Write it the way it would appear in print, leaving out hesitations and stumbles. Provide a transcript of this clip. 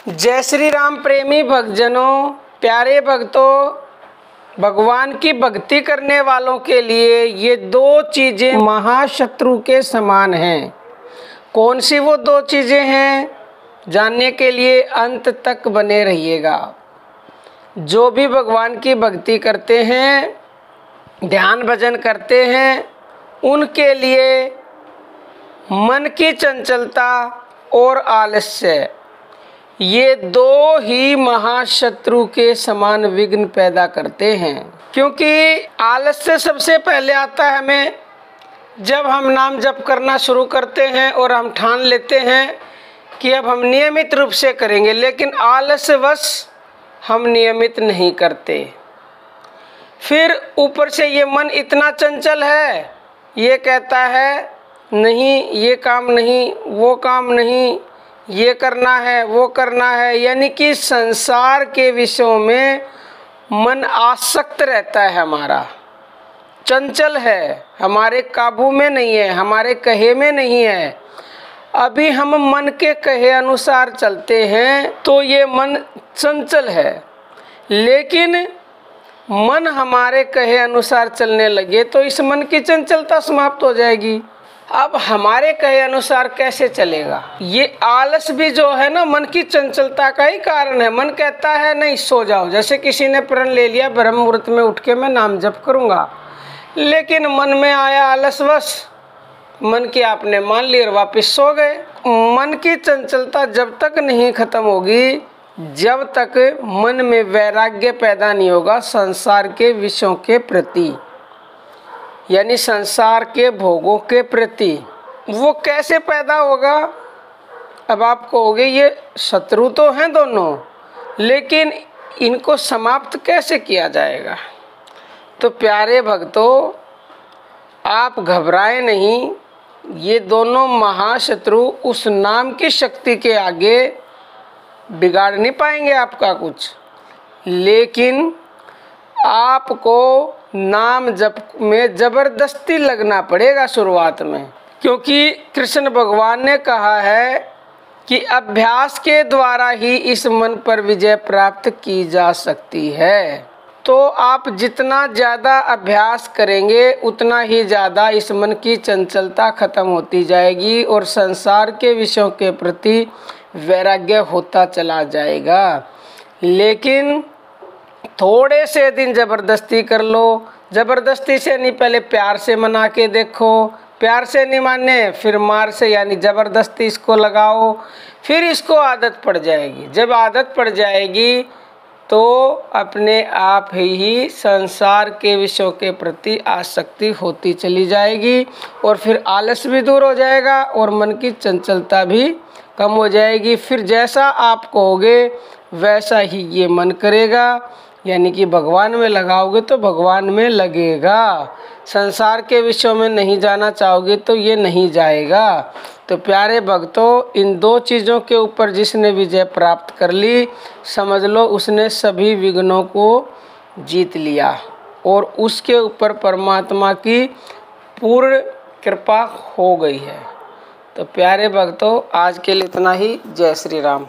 जय श्री राम प्रेमी भक्तजनों, प्यारे भक्तों, भगवान की भक्ति करने वालों के लिए ये दो चीज़ें महाशत्रु के समान हैं। कौन सी वो दो चीज़ें हैं, जानने के लिए अंत तक बने रहिएगा। जो भी भगवान की भक्ति करते हैं, ध्यान भजन करते हैं, उनके लिए मन की चंचलता और आलस्य, ये दो ही महाशत्रु के समान विघ्न पैदा करते हैं। क्योंकि आलस्य सबसे पहले आता है हमें जब हम नाम जप करना शुरू करते हैं और हम ठान लेते हैं कि अब हम नियमित रूप से करेंगे, लेकिन आलस्यवश हम नियमित नहीं करते। फिर ऊपर से ये मन इतना चंचल है, ये कहता है नहीं, ये काम नहीं, वो काम नहीं, ये करना है, वो करना है। यानी कि संसार के विषयों में मन आसक्त रहता है, हमारा चंचल है, हमारे काबू में नहीं है, हमारे कहे में नहीं है। अभी हम मन के कहे अनुसार चलते हैं तो ये मन चंचल है, लेकिन मन हमारे कहे अनुसार चलने लगे तो इस मन की चंचलता समाप्त हो जाएगी। अब हमारे कहे अनुसार कैसे चलेगा? ये आलस भी जो है ना, मन की चंचलता का ही कारण है। मन कहता है नहीं, सो जाओ। जैसे किसी ने प्रण ले लिया ब्रह्म मुहूर्त में उठ के मैं नाम जप करूंगा, लेकिन मन में आया आलसवश, मन की आपने मान ली और वापस सो गए। मन की चंचलता जब तक नहीं खत्म होगी, जब तक मन में वैराग्य पैदा नहीं होगा संसार के विषयों के प्रति, यानी संसार के भोगों के प्रति। वो कैसे पैदा होगा? अब आप कहोगे ये शत्रु तो हैं दोनों, लेकिन इनको समाप्त कैसे किया जाएगा? तो प्यारे भक्तों, आप घबराएं नहीं। ये दोनों महाशत्रु उस नाम की शक्ति के आगे बिगाड़ नहीं पाएंगे आपका कुछ, लेकिन आपको नाम जप में जबरदस्ती लगना पड़ेगा शुरुआत में। क्योंकि कृष्ण भगवान ने कहा है कि अभ्यास के द्वारा ही इस मन पर विजय प्राप्त की जा सकती है। तो आप जितना ज़्यादा अभ्यास करेंगे उतना ही ज़्यादा इस मन की चंचलता खत्म होती जाएगी और संसार के विषयों के प्रति वैराग्य होता चला जाएगा। लेकिन थोड़े से दिन ज़बरदस्ती कर लो, ज़बरदस्ती से नहीं, पहले प्यार से मना के देखो। प्यार से नहीं माने फिर मार से, यानी ज़बरदस्ती इसको लगाओ, फिर इसको आदत पड़ जाएगी। जब आदत पड़ जाएगी तो अपने आप ही संसार के विषयों के प्रति आसक्ति होती चली जाएगी और फिर आलस भी दूर हो जाएगा और मन की चंचलता भी कम हो जाएगी। फिर जैसा आप कहोगे वैसा ही ये मन करेगा, यानी कि भगवान में लगाओगे तो भगवान में लगेगा। संसार के विषयों में नहीं जाना चाहोगे तो ये नहीं जाएगा। तो प्यारे भक्तों, इन दो चीज़ों के ऊपर जिसने विजय प्राप्त कर ली, समझ लो उसने सभी विघ्नों को जीत लिया और उसके ऊपर परमात्मा की पूर्ण कृपा हो गई है। तो प्यारे भक्तों, आज के लिए इतना ही। जय श्री राम।